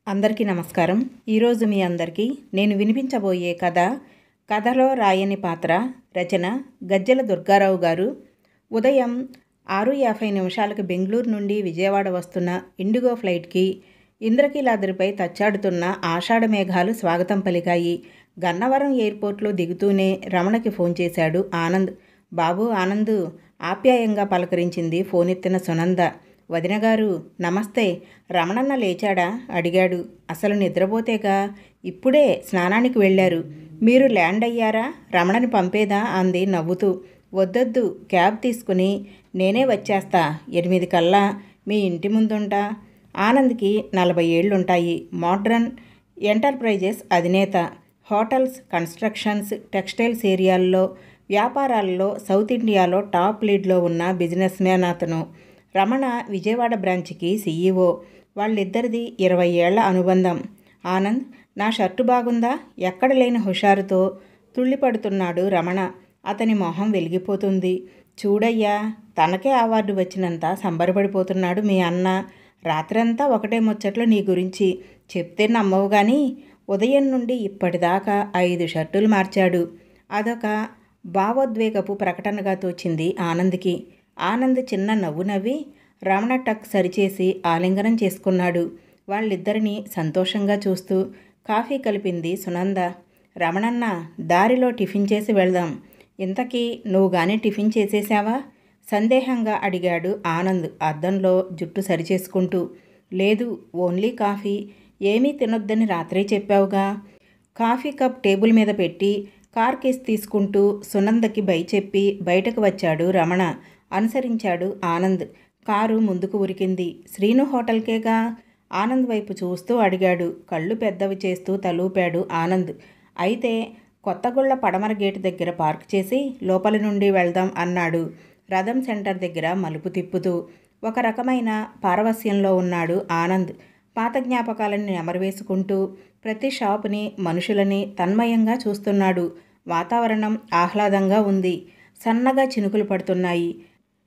అందరికీ నమస్కారం. ఈరోజు మీ అందరికీ నేను వినిపించబోయే కథ కథలో రాయని పాత్ర. రచన గజ్జెల దుర్గారావు గారు. ఉదయం 6:50 బెంగళూరు నుండి విజయవాడ వస్తున్న ఇండిగో ఫ్లైట్కి ఇంద్రకీలాద్రిపై తచ్చాడుతున్న ఆషాఢ మేఘాలు స్వాగతం పలికాయి. గన్నవరం ఎయిర్పోర్ట్లో దిగుతూనే రమణకి ఫోన్ చేశాడు ఆనంద్. బాబు ఆనంద్, ఆప్యాయంగా పలకరించింది ఫోనెత్తిన సునంద. వదినగారు నమస్తే. రమణన్న లేచాడా అడిగాడు. అసలు నిద్రపోతేగా, ఇప్పుడే స్నానానికి వెళ్ళారు. మీరు ల్యాండ్ అయ్యారా? రమణని పంపేదా అంది నవ్వుతూ. వద్దొద్దు, క్యాబ్ తీసుకుని నేనే వచ్చేస్తా. 8 కల్లా మీ ఇంటి ముందుంటా. ఆనంద్కి 40 ఏళ్లుంటాయి. మోడ్రన్ ఎంటర్ప్రైజెస్ అధినేత. హోటల్స్, కన్స్ట్రక్షన్స్, టెక్స్టైల్స్ ఏరియాల్లో వ్యాపారాల్లో సౌత్ ఇండియాలో టాప్ లీడ్లో ఉన్న బిజినెస్ మ్యాన్ అతను. రమణ విజయవాడ బ్రాంచ్కి సీఈఓ. వాళ్ళిద్దరిది 20 ఏళ్ల అనుబంధం. ఆనంద్, నా షర్టు బాగుందా? ఎక్కడ లేని హుషారుతో తుళ్ళిపడుతున్నాడు రమణ. అతని మొహం వెలిగిపోతుంది. చూడయ్యా, తనకే అవార్డు వచ్చినంత సంబరపడిపోతున్నాడు మీ అన్న. రాత్రంతా ఒకటే ముచ్చట్లు నీ గురించి. చెప్తే నమ్మవు కానీ ఉదయం నుండి ఇప్పటిదాకా 5 షర్టులు మార్చాడు. అదొక భావోద్వేగపు ప్రకటనగా తోచింది ఆనంద్కి. ఆనంద్ చిన్న నవ్వు నవ్వి రమణ టక్ సరిచేసి ఆలింగనం చేసుకున్నాడు. వాళ్ళిద్దరినీ సంతోషంగా చూస్తూ కాఫీ కలిపింది సునంద. రమణన్న, దారిలో టిఫిన్ చేసి వెళ్దాం. ఇంతకీ నువ్వు గానీ టిఫిన్ చేసేశావా? సందేహంగా అడిగాడు ఆనంద్ అద్దంలో జుట్టు సరిచేసుకుంటూ. లేదు, ఓన్లీ కాఫీ. ఏమీ తినొద్దని రాత్రే చెప్పావుగా. కాఫీ కప్ టేబుల్ మీద పెట్టి కార్ కేస్ తీసుకుంటూ సునందకి బై చెప్పి బయటకు వచ్చాడు రమణ. అనుసరించాడు ఆనంద్. కారు ముందుకు ఉరికింది. శ్రీను హోటల్కేగా? ఆనంద్ వైపు చూస్తూ అడిగాడు. కళ్ళు పెద్దవి చేస్తూ తలూపాడు ఆనంద్. అయితే కొత్తగుళ్ళ పడమర గేటు దగ్గర పార్క్ చేసి లోపలి నుండి వెళ్దాం అన్నాడు రథం సెంటర్ దగ్గర మలుపు తిప్పుతూ. ఒక రకమైన పారవస్యంలో ఉన్నాడు ఆనంద్. పాత జ్ఞాపకాలని నెమరువేసుకుంటూ ప్రతి షాపుని, మనుషులని తన్మయంగా చూస్తున్నాడు. వాతావరణం ఆహ్లాదంగా ఉంది. సన్నగా చినుకులు పడుతున్నాయి.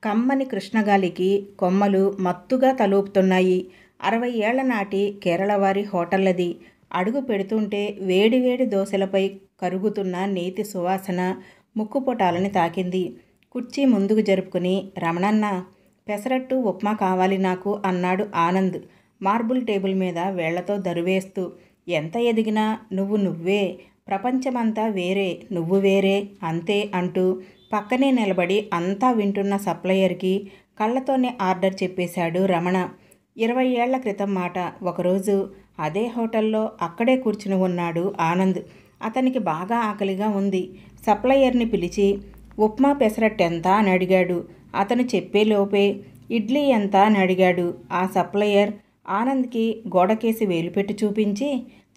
కమ్మని కృష్ణగాలికి కొమ్మలు మత్తుగా తలూపుతున్నాయి. 60 ఏళ్ల నాటి కేరళవారి హోటల్లది. అడుగు పెడుతుంటే వేడివేడి దోశలపై కరుగుతున్న నేతి సువాసన ముక్కుపొటాలని తాకింది. కుర్చీ ముందుకు జరుపుకుని రమణన్న, పెసరట్టు ఉప్మా కావాలి నాకు అన్నాడు ఆనంద్ మార్బుల్ టేబుల్ మీద వేళ్లతో దరువేస్తూ. ఎంత ఎదిగినా నువ్వు నువ్వే, ప్రపంచమంతా వేరే, నువ్వు వేరే, అంతే అంటూ పక్కనే నిలబడి అంతా వింటున్న సప్లయర్కి కళ్ళతోనే ఆర్డర్ చెప్పేశాడు రమణ. 20 ఏళ్ల క్రితం మాట. ఒకరోజు అదే హోటల్లో అక్కడే కూర్చుని ఉన్నాడు ఆనంద్. అతనికి బాగా ఆకలిగా ఉంది. సప్లయర్ని పిలిచి ఉప్మా పెసరట్టు ఎంత అని అడిగాడు. అతను చెప్పేలోపే ఇడ్లీ ఎంత అని అడిగాడు. ఆ సప్లయర్ ఆనంద్కి గోడకేసి వేలుపెట్టి చూపించి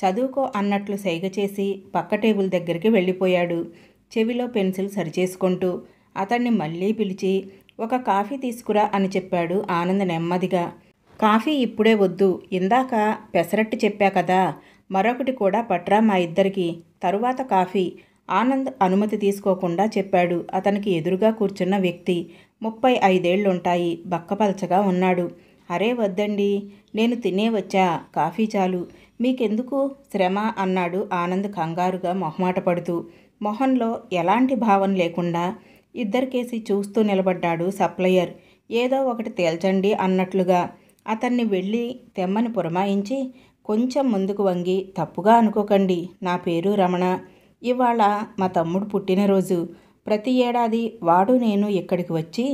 చదువుకో అన్నట్లు సైగ చేసి పక్క టేబుల్ దగ్గరికి వెళ్ళిపోయాడు. చెవిలో పెన్సిల్ సరిచేసుకుంటూ అతన్ని మళ్ళీ పిలిచి ఒక కాఫీ తీసుకురా అని చెప్పాడు ఆనంద్ నెమ్మదిగా. కాఫీ ఇప్పుడే వద్దు, ఇందాక పెసరట్టు చెప్పా కదా, మరొకటి కూడా పట్రా మా ఇద్దరికి, తరువాత కాఫీ. ఆనంద్ అనుమతి తీసుకోకుండా చెప్పాడు. అతనికి ఎదురుగా కూర్చున్న వ్యక్తి 35 ఏళ్లుంటాయి. బక్కపల్చగా ఉన్నాడు. అరే వద్దండి, నేను తినే వచ్చా, కాఫీ చాలు, మీకెందుకు శ్రమ అన్నాడు ఆనంద్ కంగారుగా మొహమాట పడుతూ. మొహంలో ఎలాంటి భావం లేకుండా ఇద్దరికేసి చూస్తూ నిలబడ్డాడు సప్లయర్. ఏదో ఒకటి తేల్చండి అన్నట్లుగా. అతన్ని వెళ్ళి తెమ్మని పురమాయించి కొంచెం ముందుకు వంగి, తప్పుగా అనుకోకండి, నా పేరు రమణ. ఇవాళ మా తమ్ముడు పుట్టినరోజు. ప్రతి ఏడాది వాడు నేను ఇక్కడికి వచ్చి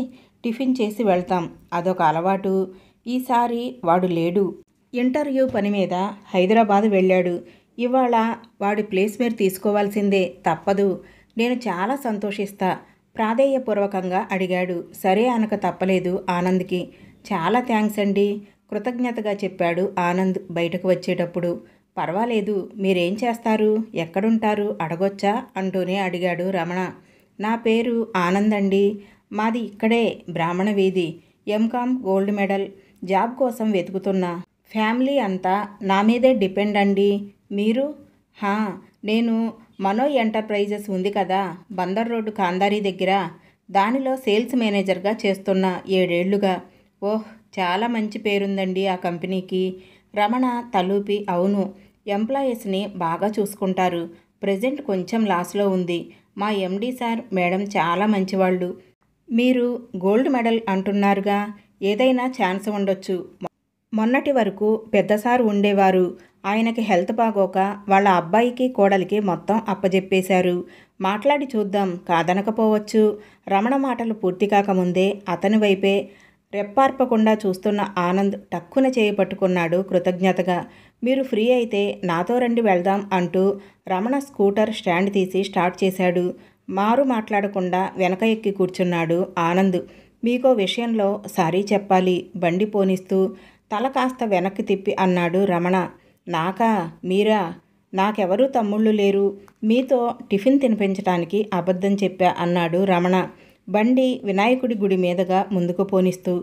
టిఫిన్ చేసి వెళ్తాం. అదొక అలవాటు. ఈసారి వాడు లేడు. ఇంటర్వ్యూ పని మీద హైదరాబాద్ వెళ్ళాడు. ఇవాళ వాడి ప్లేస్ మీరు తీసుకోవాల్సిందే, తప్పదు. నేను చాలా సంతోషిస్తా, ప్రాధేయపూర్వకంగా అడిగాడు. సరే అనక తప్పలేదు ఆనంద్కి. చాలా థ్యాంక్స్ అండి, కృతజ్ఞతగా చెప్పాడు ఆనంద్ బయటకు వచ్చేటప్పుడు. పర్వాలేదు, మీరేం చేస్తారు, ఎక్కడుంటారు అడగొచ్చా అంటూనే అడిగాడు రమణ. నా పేరు ఆనంద్ అండి. మాది ఇక్కడే బ్రాహ్మణ వీధి. MCom gold medal. జాబ్ కోసం వెతుకుతున్నా. ఫ్యామిలీ అంతా నా మీదే డిపెండ్ అండి. మీరు? నేను మనో ఎంటర్ప్రైజెస్ ఉంది కదా, బందర్ రోడ్డు కాందారీ దగ్గర, దానిలో సేల్స్ మేనేజర్గా చేస్తున్నా 7 ఏళ్లుగా. ఓహ్, చాలా మంచి పేరుందండి ఆ కంపెనీకి. రమణ తలూపి అవును, ఎంప్లాయీస్ని బాగా చూసుకుంటారు. ప్రెజెంట్ కొంచెం లాస్లో ఉంది. మా ఎండి సార్ మేడం చాలా మంచివాళ్ళు. మీరు గోల్డ్ మెడల్ అంటున్నారుగా, ఏదైనా ఛాన్స్ ఉండొచ్చు. మొన్నటి వరకు పెద్ద సార్ ఉండేవారు. ఆయనకి హెల్త్ బాగోక వాళ్ళ అబ్బాయికి కోడలికి మొత్తం అప్పజెప్పేశారు. మాట్లాడి చూద్దాం, కాదనకపోవచ్చు. రమణ మాటలు పూర్తి కాకముందే అతని వైపే రెప్పార్పకుండా చూస్తున్న ఆనంద్ టక్కున చేయి పట్టుకున్నాడు కృతజ్ఞతగా. మీరు ఫ్రీ అయితే నాతో రండి వెళ్దాం అంటూ రమణ స్కూటర్ స్టాండ్ తీసి స్టార్ట్ చేశాడు. మారు మాట్లాడకుండా వెనక ఎక్కి కూర్చున్నాడు ఆనంద్. మీకో విషయంలో సారీ చెప్పాలి బండి పోనిస్తూ తల కాస్త వెనక్కి తిప్పి అన్నాడు రమణ. నాకా? మీరా? నాకెవరూ తమ్ముళ్ళు లేరు. మీతో టిఫిన్ తినిపించడానికి అబద్ధం చెప్పా అన్నాడు రమణ బండి వినాయకుడి గుడి మీదుగా ముందుకు పోనిస్తూ.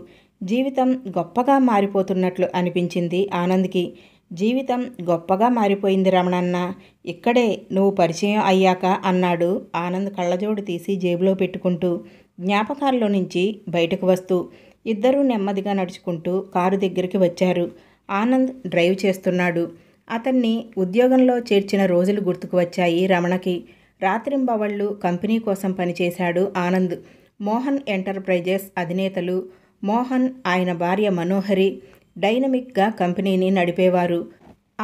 జీవితం గొప్పగా మారిపోతున్నట్లు అనిపించింది ఆనంద్కి. జీవితం గొప్పగా మారిపోయింది రమణన్న, ఇక్కడే నువ్వు పరిచయం అయ్యాక అన్నాడు ఆనంద్ కళ్ళజోడు తీసి జేబులో పెట్టుకుంటూ జ్ఞాపకాల్లో నుంచి బయటకు వస్తూ. ఇద్దరూ నెమ్మదిగా నడుచుకుంటూ కారు దగ్గరికి వచ్చారు. ఆనంద్ డ్రైవ్ చేస్తున్నాడు. అతన్ని ఉద్యోగంలో చేర్చిన రోజులు గుర్తుకు వచ్చాయి రమణకి. రాత్రింబవళ్ళు కంపెనీ కోసం పనిచేశాడు ఆనంద్. మోహన్ ఎంటర్ప్రైజెస్ అధినేతలు మోహన్, ఆయన భార్య మనోహరి డైనమిక్గా కంపెనీని నడిపేవారు.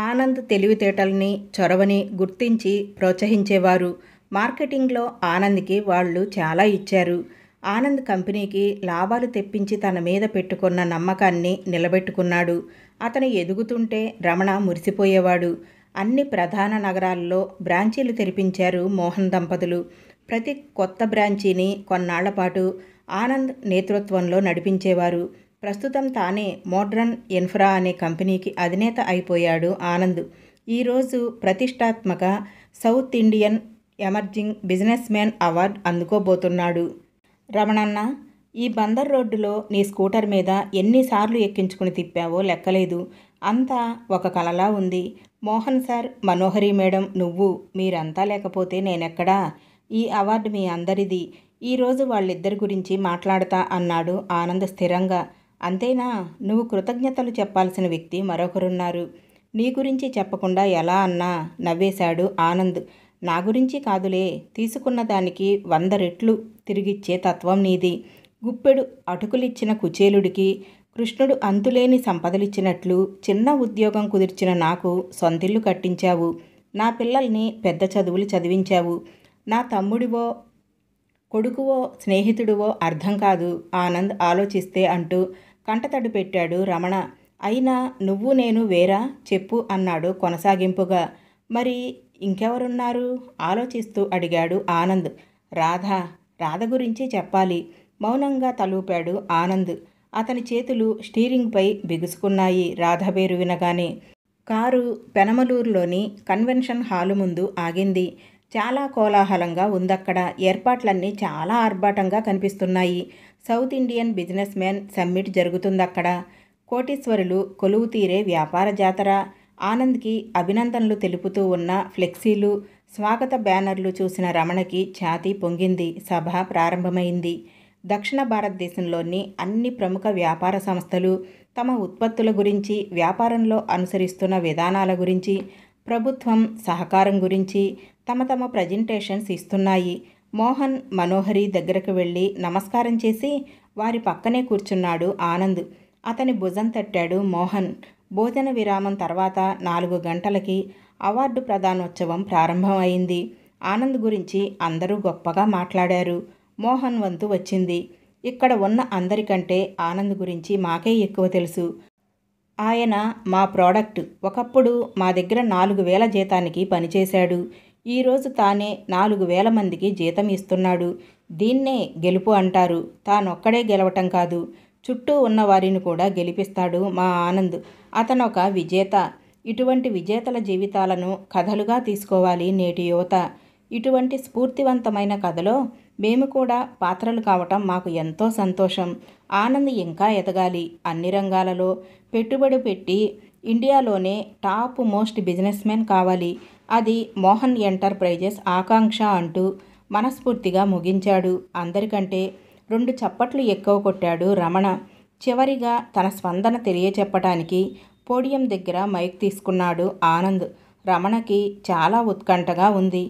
ఆనంద్ తెలివితేటల్ని, చొరవని గుర్తించి ప్రోత్సహించేవారు. మార్కెటింగ్లో ఆనంద్కి వాళ్ళు చాలా ఇచ్చారు. ఆనంద్ కంపెనీకి లాభాలు తెప్పించి తన మీద పెట్టుకున్న నమ్మకాన్ని నిలబెట్టుకున్నాడు. అతను ఎదుగుతుంటే రమణ మురిసిపోయేవాడు. అన్ని ప్రధాన నగరాల్లో బ్రాంచీలు తెరిపించారు మోహన్ దంపతులు. ప్రతి కొత్త బ్రాంచీని కొన్నాళ్లపాటు ఆనంద్ నేతృత్వంలో నడిపించేవారు. ప్రస్తుతం తానే మోడ్రన్ ఇన్ఫ్రా అనే కంపెనీకి అధినేత అయిపోయాడు ఆనంద్. ఈరోజు ప్రతిష్టాత్మక south Indian emerging business man award అందుకోబోతున్నాడు. రమణన్న, ఈ బందర్ రోడ్డులో నీ స్కూటర్ మీద ఎన్నిసార్లు ఎక్కించుకుని తిప్పావో లెక్కలేదు. అంతా ఒక కలలా ఉంది. మోహన్ సార్, మనోహరి మేడం, నువ్వు, మీరంతా లేకపోతే నేనెక్కడా? ఈ అవార్డు మీ అందరిది. ఈరోజు వాళ్ళిద్దరి గురించి మాట్లాడతా అన్నాడు ఆనంద్ స్థిరంగా. అంతేనా? నువ్వు కృతజ్ఞతలు చెప్పాల్సిన వ్యక్తి మరొకరున్నారు. నీ గురించి చెప్పకుండా ఎలా అన్నా నవ్వేశాడు ఆనంద్. నా గురించి కాదులే, తీసుకున్న దానికి 100 రెట్లు తిరిగిచ్చే తత్వం నీది. గుప్పెడు అటుకులిచ్చిన కుచేలుడికి కృష్ణుడు అంతులేని సంపదలిచ్చినట్లు చిన్న ఉద్యోగం కుదిర్చిన నాకు సొంతిల్లు కట్టించావు. నా పిల్లల్ని పెద్ద చదువులు చదివించావు. నా తమ్ముడివో కొడుకువో స్నేహితుడివో అర్థం కాదు ఆనంద్ ఆలోచిస్తే అంటూ కంటతడి పెట్టాడు రమణ. అయినా నువ్వు నేను వేరా చెప్పు అన్నాడు కొనసాగింపుగా. మరి ఇంకెవరున్నారు ఆలోచిస్తూ అడిగాడు ఆనంద్. రాధ గురించి చెప్పాలి మౌనంగా తలూపాడు ఆనంద్. అతని చేతులు స్టీరింగ్పై బిగుసుకున్నాయి రాధ పేరు వినగానే. కారు పెనమలూరులోని కన్వెన్షన్ హాలు ముందు ఆగింది. చాలా కోలాహలంగా ఉందక్కడ. ఏర్పాట్లన్నీ చాలా ఆర్భాటంగా కనిపిస్తున్నాయి. South Indian business man summit జరుగుతుందక్కడ. కోటీశ్వరులు కొలువు తీరే వ్యాపార జాతర. ఆనంద్కి అభినందనలు తెలుపుతూ ఉన్న ఫ్లెక్సీలు, స్వాగత బ్యానర్లు చూసిన రమణకి ఛాతీ పొంగింది. సభ ప్రారంభమైంది. దక్షిణ భారతదేశంలోని అన్ని ప్రముఖ వ్యాపార సంస్థలు తమ ఉత్పత్తుల గురించి, వ్యాపారంలో అనుసరిస్తున్న విధానాల గురించి, ప్రభుత్వం సహకారం గురించి తమ ప్రజెంటేషన్స్ ఇస్తున్నాయి. మోహన్, మనోహరి దగ్గరకు వెళ్ళి నమస్కారం చేసి వారి పక్కనే కూర్చున్నాడు ఆనంద్. అతని భుజం తట్టాడు మోహన్. భోజన విరామం తర్వాత 4 గంటలకి అవార్డు ప్రదానోత్సవం ప్రారంభమైంది. ఆనంద్ గురించి అందరూ గొప్పగా మాట్లాడారు. మోహన్ వంతు వచ్చింది. ఇక్కడ ఉన్న అందరికంటే ఆనంద్ గురించి మాకే ఎక్కువ తెలుసు. ఆయన మా ప్రోడక్ట్. ఒకప్పుడు మా దగ్గర 4,000 జీతానికి పనిచేశాడు. ఈరోజు తానే 4,000 మందికి జీతం ఇస్తున్నాడు. దీన్నే గెలుపు అంటారు. తానొక్కడే గెలవటం కాదు, చుట్టూ ఉన్న వారిని కూడా గెలిపిస్తాడు మా ఆనంద్. అతనొక విజేత. ఇటువంటి విజేతల జీవితాలను కథలుగా తీసుకోవాలి నేటి యువత. ఇటువంటి స్ఫూర్తివంతమైన కథలో మేము కూడా పాత్రలు కావటం మాకు ఎంతో సంతోషం. ఆనంద్ ఇంకా ఎదగాలి. అన్ని రంగాలలో పెట్టుబడి పెట్టి ఇండియాలోనే టాప్ మోస్ట్ బిజినెస్ మ్యాన్ కావాలి. అది మోహన్ ఎంటర్ప్రైజెస్ ఆకాంక్ష అంటూ మనస్ఫూర్తిగా ముగించాడు. అందరికంటే 2 చప్పట్లు ఎక్కువ కొట్టాడు రమణ. చివరిగా తన స్పందన తెలియచెప్పటానికి పోడియం దగ్గర మైక్ తీసుకున్నాడు ఆనంద్. రమణకి చాలా ఉత్కంఠగా ఉంది.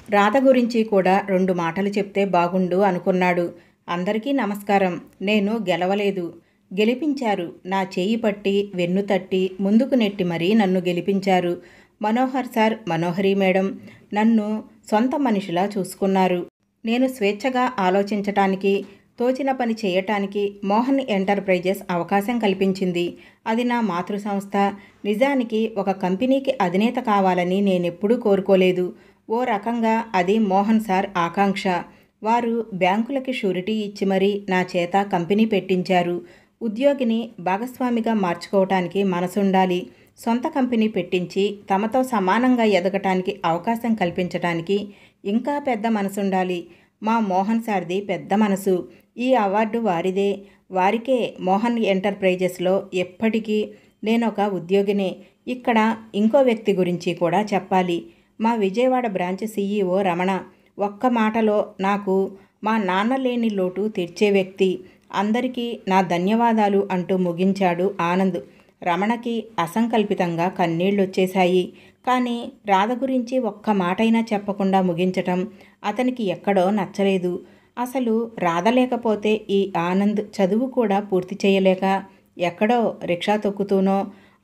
రాధ గురించి కూడా 2 మాటలు చెప్తే బాగుండు అనుకున్నాడు. అందరికీ నమస్కారం. నేను గెలవలేదు, గెలిపించారు. నా చేయి పట్టి వెన్ను తట్టి ముందుకు నెట్టి మరీ నన్ను గెలిపించారు. మనోహర్ సార్, మనోహరి మేడం నన్ను సొంత మనిషిలా చూసుకున్నారు. నేను స్వేచ్ఛగా ఆలోచించటానికి, తోచిన పని చేయటానికి మోహన్ ఎంటర్ప్రైజెస్ అవకాశం కల్పించింది. అది నా మాతృ సంస్థ. నిజానికి ఒక కంపెనీకి అధినేత కావాలని నేనెప్పుడూ కోరుకోలేదు. ఓ రకంగా అది మోహన్ సార్ ఆకాంక్ష. వారు బ్యాంకులకి షూరిటీ ఇచ్చి మరీ నా చేత కంపెనీ పెట్టించారు. ఉద్యోగిని భాగస్వామిగా మార్చుకోవటానికి మనసుండాలి. సొంత కంపెనీ పెట్టించి తమతో సమానంగా ఎదగటానికి అవకాశం కల్పించటానికి ఇంకా పెద్ద మనసుండాలి. మా మోహన్ సార్ది పెద్ద మనసు. ఈ అవార్డు వారిదే. వారికే మోహన్ ఎంటర్ప్రైజెస్లో ఎప్పటికీ నేనొక ఉద్యోగినే. ఇక్కడ ఇంకో వ్యక్తి గురించి కూడా చెప్పాలి. మా విజయవాడ బ్రాంచ్ CEO రమణ. ఒక్క మాటలో నాకు మా నాన్న లేని లోటు తీర్చే వ్యక్తి. అందరికీ నా ధన్యవాదాలు అంటూ ముగించాడు ఆనంద్. రమణకి అసంకల్పితంగా కన్నీళ్లొచ్చేశాయి. కానీ రాధ గురించి ఒక్క మాటైనా చెప్పకుండా ముగించటం అతనికి ఎక్కడో నచ్చలేదు. అసలు రాధ లేకపోతే ఈ ఆనంద్ చదువు కూడా పూర్తి చేయలేక ఎక్కడో రిక్షా తొక్కుతూనో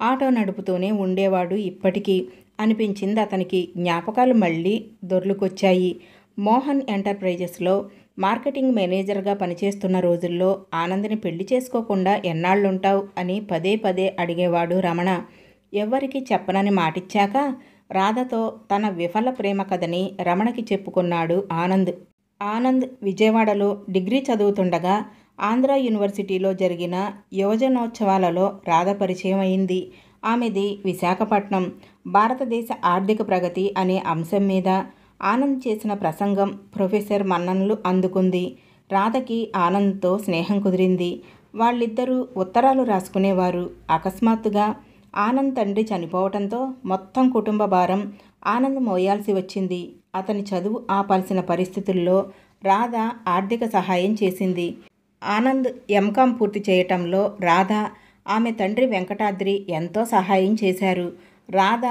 ఆటో నడుపుతూనే ఉండేవాడు ఇప్పటికీ అనిపించింది అతనికి. జ్ఞాపకాలు మళ్ళీ దొర్లుకొచ్చాయి. మోహన్ ఎంటర్ప్రైజెస్లో మార్కెటింగ్ మేనేజర్గా పనిచేస్తున్న రోజుల్లో ఆనంద్ని పెళ్లి చేసుకోకుండా ఎన్నాళ్ళుంటావు అని పదే పదే అడిగేవాడు రమణ. ఎవ్వరికీ చెప్పనని మాటిచ్చాక రాధతో తన విఫల ప్రేమ కథని రమణకి చెప్పుకున్నాడు ఆనంద్. ఆనంద్ విజయవాడలో డిగ్రీ చదువుతుండగా ఆంధ్ర యూనివర్సిటీలో జరిగిన యువజనోత్సవాలలో రాధ పరిచయం అయింది. ఆమెది విశాఖపట్నం. భారతదేశ ఆర్థిక ప్రగతి అనే అంశం మీద ఆనంద్ చేసిన ప్రసంగం ప్రొఫెసర్ మన్ననలు అందుకుంది. రాధకి ఆనంద్తో స్నేహం కుదిరింది. వాళ్ళిద్దరూ ఉత్తరాలు రాసుకునేవారు. అకస్మాత్తుగా ఆనంద్ తండ్రి చనిపోవటంతో మొత్తం కుటుంబ భారం ఆనంద్ మోయాల్సి వచ్చింది. అతని చదువు ఆపాల్సిన పరిస్థితుల్లో రాధ ఆర్థిక సహాయం చేసింది. ఆనంద్ ఎంకాం పూర్తి చేయటంలో రాధ, ఆమె తండ్రి వెంకటాద్రి ఎంతో సహాయం చేశారు. రాధ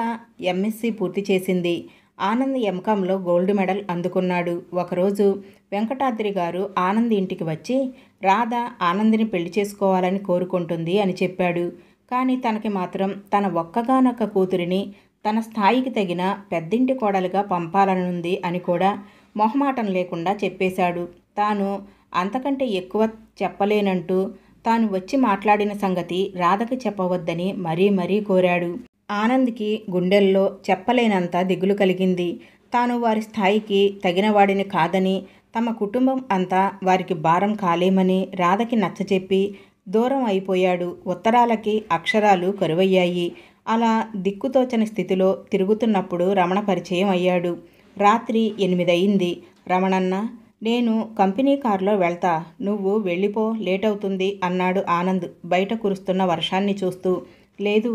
MSc పూర్తి చేసింది. ఆనంద్ ఎంకాంలో గోల్డ్ మెడల్ అందుకున్నాడు. ఒకరోజు వెంకటాద్రి గారు ఆనంద్ ఇంటికి వచ్చి రాధ ఆనంద్ని పెళ్లి చేసుకోవాలని కోరుకుంటుంది అని చెప్పాడు. కానీ తనకి మాత్రం తన ఒక్కగానొక్క కూతురిని తన స్థాయికి తగిన పెద్దింటి కోడలుగా పంపాలనుంది అని కూడా మొహమాటం లేకుండా చెప్పేశాడు. తాను అంతకంటే ఎక్కువ చెప్పలేనంటూ తాను వచ్చి మాట్లాడిన సంగతి రాధకి చెప్పవద్దని మరీ మరీ కోరాడు. ఆనంద్కి గుండెల్లో చెప్పలేనంత దిగులు కలిగింది. తాను వారి స్థాయికి తగినవాడిని కాదని, తమ కుటుంబం అంతా వారికి భారం కాలేమని రాధకి నచ్చచెప్పి దూరం అయిపోయాడు. ఉత్తరాలకి అక్షరాలు కరువయ్యాయి. అలా దిక్కుతోచని స్థితిలో తిరుగుతున్నప్పుడు రమణ పరిచయం అయ్యాడు. రాత్రి 8 అయింది. రమణన్న, నేను కంపెనీ కారులో వెళ్తా, నువ్వు వెళ్ళిపో, లేటవుతుంది అన్నాడు ఆనంద్ బయట కురుస్తున్న వర్షాన్ని చూస్తూ. లేదు,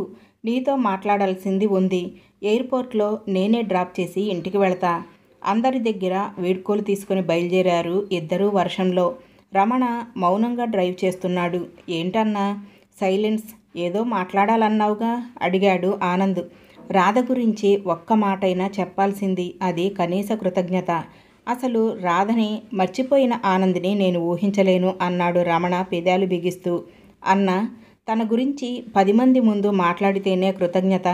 నీతో మాట్లాడాల్సింది ఉంది. ఎయిర్పోర్ట్లో నేనే డ్రాప్ చేసి ఇంటికి వెళతా. అందరి దగ్గర వీడ్కోలు తీసుకుని బయలుదేరారు ఇద్దరూ వర్షంలో. రమణ మౌనంగా డ్రైవ్ చేస్తున్నాడు. ఏంటన్నా సైలెన్స్? ఏదో మాట్లాడాలన్నావుగా అడిగాడు ఆనంద్. రాధ గురించి ఒక్క మాటైనా చెప్పాల్సింది. అది కనీస కృతజ్ఞత. అసలు రాధని మర్చిపోయిన ఆనంద్ని నేను ఊహించలేను అన్నాడు రమణ పెదాలు బిగిస్తూ. అన్న, తన గురించి 10 మంది ముందు మాట్లాడితేనే కృతజ్ఞత?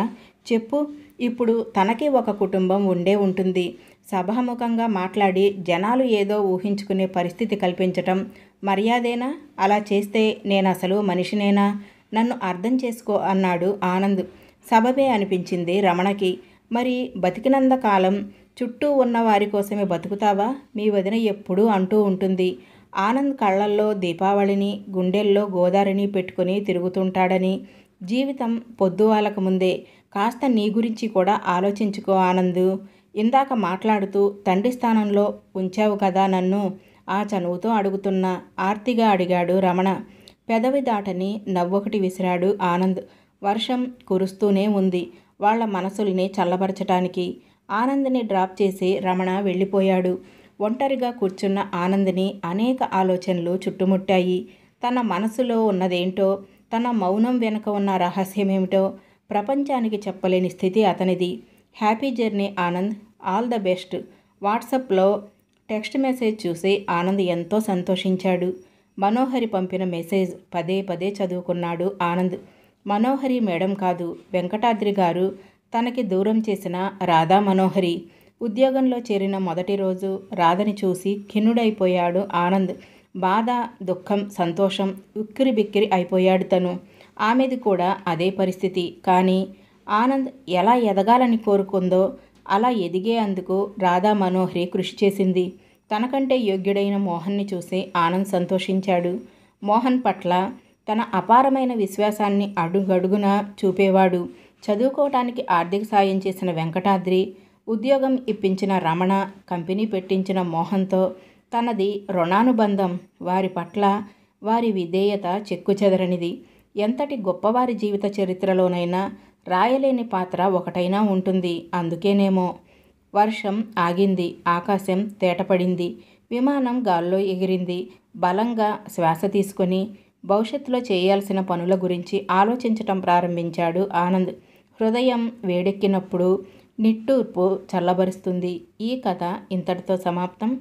చెప్పు. ఇప్పుడు తనకి ఒక కుటుంబం ఉండే ఉంటుంది. సభాముఖంగా మాట్లాడి జనాలు ఏదో ఊహించుకునే పరిస్థితి కల్పించటం మర్యాదేనా? అలా చేస్తే నేనసలు మనిషినేనా? నన్ను అర్థం చేసుకో అన్నాడు ఆనంద్. సబబే అనిపించింది రమణకి. మరి బతికినంత కాలం చుట్టూ ఉన్న వారి కోసమే బతుకుతావా? మీ వదిన ఎప్పుడూ అంటూ ఉంటుంది. ఆనంద్ కళ్ళల్లో దీపావళిని, గుండెల్లో గోదారిని పెట్టుకుని తిరుగుతుంటాడని. జీవితం పొద్దువాలక ముందే కాస్త నీ గురించి కూడా ఆలోచించుకో ఆనంద్. ఇందాక మాట్లాడుతూ తండ్రి స్థానంలో ఉంచావు కదా నన్ను, ఆ చనువుతో అడుగుతున్నా ఆర్తిగా అడిగాడు రమణ. పెదవి దాటని నవ్వొకటి విసిరాడు ఆనంద్. వర్షం కురుస్తూనే ఉంది వాళ్ల మనసుల్ని చల్లబరచటానికి. ఆనంద్ని డ్రాప్ చేసి రమణ వెళ్ళిపోయాడు. ఒంటరిగా కూర్చున్న ఆనంద్ని అనేక ఆలోచనలు చుట్టుముట్టాయి. తన మనసులో ఉన్నదేంటో తన మౌనం వెనుక ఉన్న రహస్యమేమిటో ప్రపంచానికి చెప్పలేని స్థితి అతనిది. Happy journey Anand, all the best. వాట్సాప్లో టెక్స్ట్ మెసేజ్ చూసి ఆనంద్ ఎంతో సంతోషించాడు. మనోహరి పంపిన మెసేజ్ పదే పదే చదువుకున్నాడు ఆనంద్. మనోహరి మేడం కాదు, వెంకటాద్రి గారు తనకి దూరం చేసిన రాధా మనోహరి. ఉద్యోగంలో చేరిన మొదటి రోజు రాధని చూసి ఖిన్నుడైపోయాడు ఆనంద్. బాధ, దుఃఖం, సంతోషం ఉక్కిరి బిక్కిరి అయిపోయాడు తను. ఆమెది కూడా అదే పరిస్థితి. కానీ ఆనంద్ ఎలా ఎదగాలని కోరుకుందో అలా ఎదిగే అందుకు రాధా మనోహరి కృషి చేసింది. తనకంటే యోగ్యుడైన మోహన్ని చూసి ఆనంద్ సంతోషించాడు. మోహన్ పట్ల తన అపారమైన విశ్వాసాన్ని అడుగడుగునా చూపేవాడు. చదువుకోవటానికి ఆర్థిక సాయం చేసిన వెంకటాద్రి, ఉద్యోగం ఇప్పించిన రమణ, కంపెనీ పెట్టించిన మోహన్తో తనది రుణానుబంధం. వారి పట్ల వారి విధేయత చెక్కుచెదరనిది. ఎంతటి గొప్పవారి జీవిత చరిత్రలోనైనా రాయలేని పాత్ర ఒకటైనా ఉంటుంది. అందుకేనేమో వర్షం ఆగింది, ఆకాశం తేటపడింది, విమానం గాల్లో ఎగిరింది. బలంగా శ్వాస తీసుకొని భవిష్యత్తులో చేయాల్సిన పనుల గురించి ఆలోచించటం ప్రారంభించాడు ఆనంద్. హృదయం వేడెక్కినప్పుడు నిట్టూర్పు చల్లబరుస్తుంది. ఈ కథ ఇంతటితో సమాప్తం.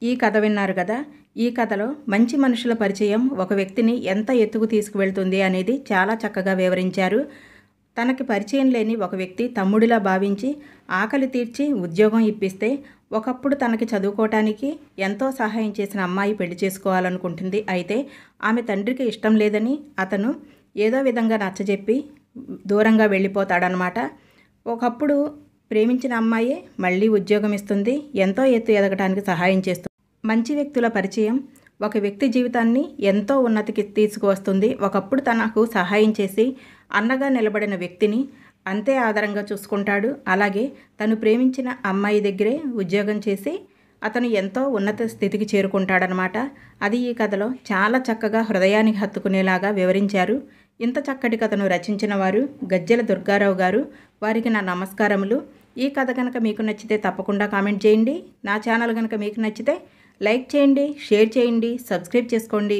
ఈ కథ విన్నారు కదా. ఈ కథలో మంచి మనుషుల పరిచయం ఒక వ్యక్తిని ఎంత ఎత్తుకు తీసుకువెళ్తుంది అనేది చాలా చక్కగా వివరించారు. తనకి పరిచయం లేని ఒక వ్యక్తి తమ్ముడిలా భావించి ఆకలి తీర్చి ఉద్యోగం ఇప్పిస్తే ఒకప్పుడు తనకి చదువుకోవటానికి ఎంతో సహాయం చేసిన అమ్మాయి పెళ్లి చేసుకోవాలనుకుంటుంది. అయితే ఆమె తండ్రికి ఇష్టం లేదని అతను ఏదో విధంగా నచ్చజెప్పి దూరంగా వెళ్ళిపోతాడనమాట. ఒకప్పుడు ప్రేమించిన అమ్మాయే మళ్ళీ ఉద్యోగం ఇస్తుంది, ఎంతో ఎత్తు ఎదగటానికి సహాయం చేస్తుంది. మంచి వ్యక్తుల పరిచయం ఒక వ్యక్తి జీవితాన్ని ఎంతో ఉన్నతికి తీసుకువస్తుంది. ఒకప్పుడు తనకు సహాయం చేసి అన్నగా నిలబడిన వ్యక్తిని అంతే ఆదరంగా చూసుకుంటాడు. అలాగే తను ప్రేమించిన అమ్మాయి దగ్గరే ఉద్యోగం చేసి అతను ఎంతో ఉన్నత స్థితికి చేరుకుంటాడనమాట. అది ఈ కథలో చాలా చక్కగా హృదయానికి హత్తుకునేలాగా వివరించారు. ఇంత చక్కటి కథను రచించిన వారు గజ్జెల దుర్గారావు గారు. వారికి నా నమస్కారములు. ఈ కథ కనుక మీకు నచ్చితే తప్పకుండా కామెంట్ చేయండి. నా ఛానల్ కనుక మీకు నచ్చితే లైక్ చేయండి, షేర్ చేయండి, సబ్స్క్రైబ్ చేసుకోండి.